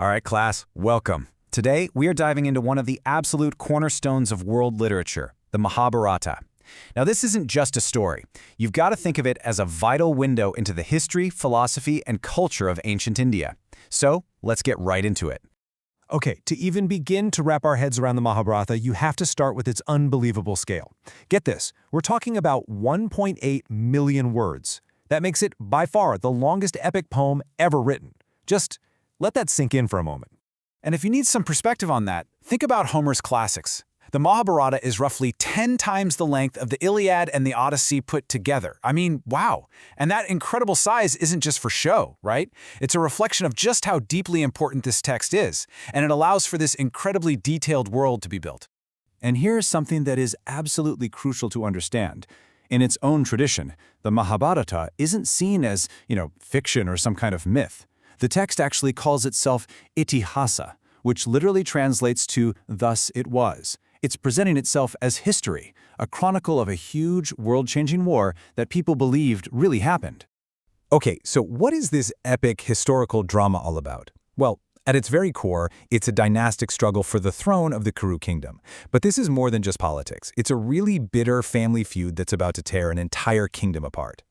All right, class, welcome. Today, we are diving into one of the absolute cornerstones of world literature, the Mahabharata. Now, this isn't just a story. You've got to think of it as a vital window into the history, philosophy, and culture of ancient India. So, let's get right into it. Okay, to even begin to wrap our heads around the Mahabharata, you have to start with its unbelievable scale. Get this, we're talking about 1.8 million words. That makes it, by far, the longest epic poem ever written. Just let that sink in for a moment. And if you need some perspective on that, think about Homer's classics. The Mahabharata is roughly 10 times the length of the Iliad and the Odyssey put together. I mean, wow. And that incredible size isn't just for show, right? It's a reflection of just how deeply important this text is, and it allows for this incredibly detailed world to be built. And here's something that is absolutely crucial to understand. In its own tradition, the Mahabharata isn't seen as, fiction or some kind of myth. The text actually calls itself itihasa, which literally translates to "thus it was." It's presenting itself as history, a chronicle of a huge, world-changing war that people believed really happened. Okay, so what is this epic historical drama all about? Well, at its very core, it's a dynastic struggle for the throne of the Kuru kingdom. But this is more than just politics. It's a really bitter family feud that's about to tear an entire kingdom apart.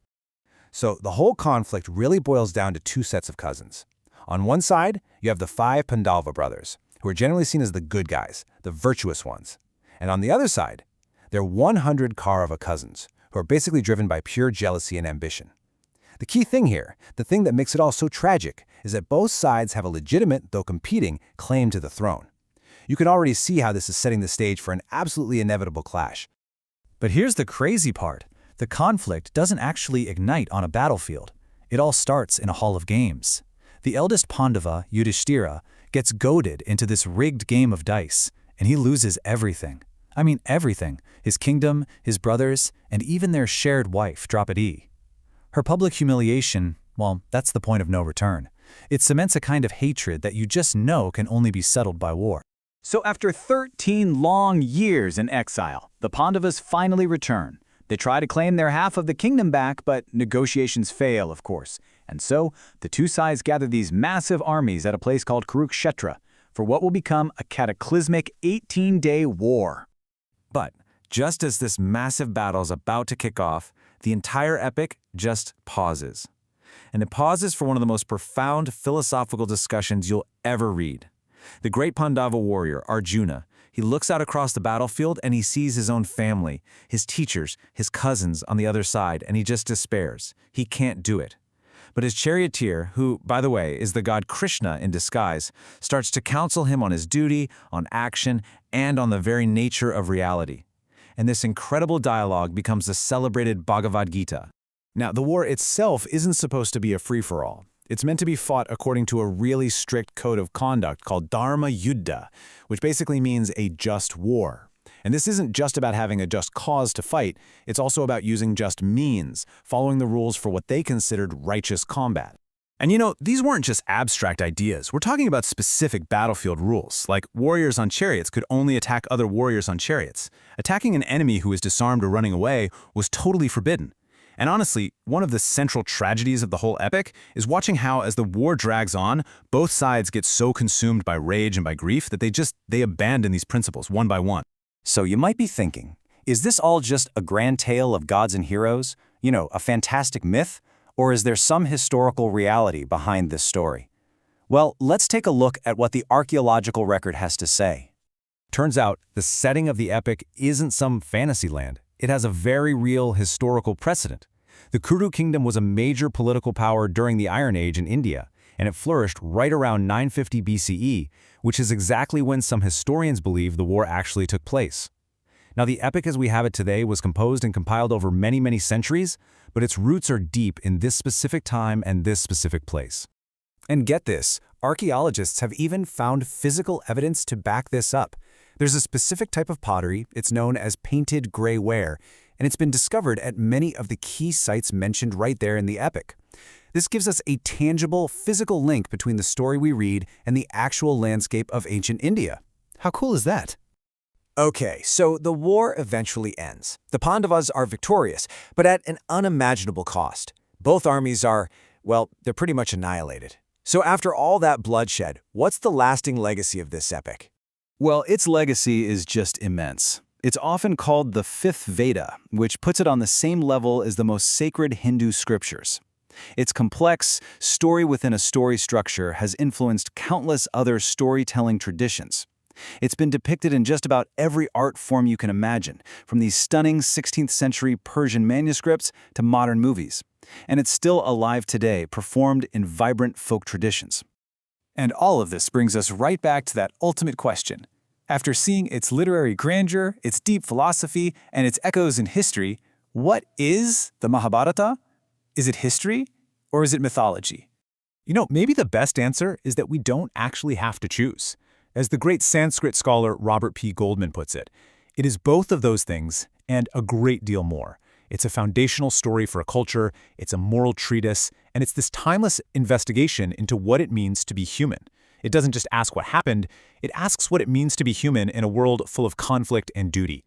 So the whole conflict really boils down to two sets of cousins. On one side, you have the 5 Pandava brothers, who are generally seen as the good guys, the virtuous ones. And on the other side, there are 100 Kaurava cousins, who are basically driven by pure jealousy and ambition. The key thing here, the thing that makes it all so tragic, is that both sides have a legitimate, though competing, claim to the throne. You can already see how this is setting the stage for an absolutely inevitable clash. But here's the crazy part. The conflict doesn't actually ignite on a battlefield. It all starts in a hall of games. The eldest Pandava, Yudhishthira, gets goaded into this rigged game of dice, and he loses everything. I mean everything. His kingdom, his brothers, and even their shared wife, Draupadi. Her public humiliation, well, that's the point of no return. It cements a kind of hatred that you just know can only be settled by war. So after 13 long years in exile, the Pandavas finally return. They try to claim their half of the kingdom back, but negotiations fail, of course. And so, the two sides gather these massive armies at a place called Kurukshetra for what will become a cataclysmic 18-day war. But just as this massive battle is about to kick off, the entire epic just pauses. And it pauses for one of the most profound philosophical discussions you'll ever read. The great Pandava warrior, Arjuna, he looks out across the battlefield and he sees his own family, his teachers, his cousins on the other side, and he just despairs. He can't do it. But his charioteer, who, by the way, is the god Krishna in disguise, starts to counsel him on his duty, on action, and on the very nature of reality. And this incredible dialogue becomes the celebrated Bhagavad Gita. Now, the war itself isn't supposed to be a free-for-all. It's meant to be fought according to a really strict code of conduct called Dharma Yuddha, which basically means a just war. And this isn't just about having a just cause to fight, it's also about using just means, following the rules for what they considered righteous combat. And these weren't just abstract ideas. We're talking about specific battlefield rules, like warriors on chariots could only attack other warriors on chariots. Attacking an enemy who was disarmed or running away was totally forbidden. And honestly, one of the central tragedies of the whole epic is watching how, as the war drags on, both sides get so consumed by rage and by grief that they abandon these principles one by one. So you might be thinking, is this all just a grand tale of gods and heroes? A fantastic myth? Or is there some historical reality behind this story? Well, let's take a look at what the archaeological record has to say. Turns out, the setting of the epic isn't some fantasy land. It has a very real historical precedent. The Kuru kingdom was a major political power during the Iron Age in India, and it flourished right around 950 BCE, which is exactly when some historians believe the war actually took place. Now, the epic as we have it today was composed and compiled over many, many centuries, but its roots are deep in this specific time and this specific place. And get this, archaeologists have even found physical evidence to back this up. There's a specific type of pottery, it's known as painted gray ware, and it's been discovered at many of the key sites mentioned right there in the epic. This gives us a tangible, physical link between the story we read and the actual landscape of ancient India. How cool is that? Okay, so the war eventually ends. The Pandavas are victorious, but at an unimaginable cost. Both armies are, well, they're pretty much annihilated. So after all that bloodshed, what's the lasting legacy of this epic? Well, its legacy is just immense. It's often called the fifth Veda, which puts it on the same level as the most sacred Hindu scriptures. Its complex, story-within-a-story structure has influenced countless other storytelling traditions. It's been depicted in just about every art form you can imagine, from these stunning 16th-century Persian manuscripts to modern movies. And it's still alive today, performed in vibrant folk traditions. And all of this brings us right back to that ultimate question. After seeing its literary grandeur, its deep philosophy, and its echoes in history, what is the Mahabharata? Is it history, or is it mythology? Maybe the best answer is that we don't actually have to choose. As the great Sanskrit scholar Robert P. Goldman puts it, it is both of those things and a great deal more. It's a foundational story for a culture, it's a moral treatise, and it's this timeless investigation into what it means to be human. It doesn't just ask what happened, it asks what it means to be human in a world full of conflict and duty.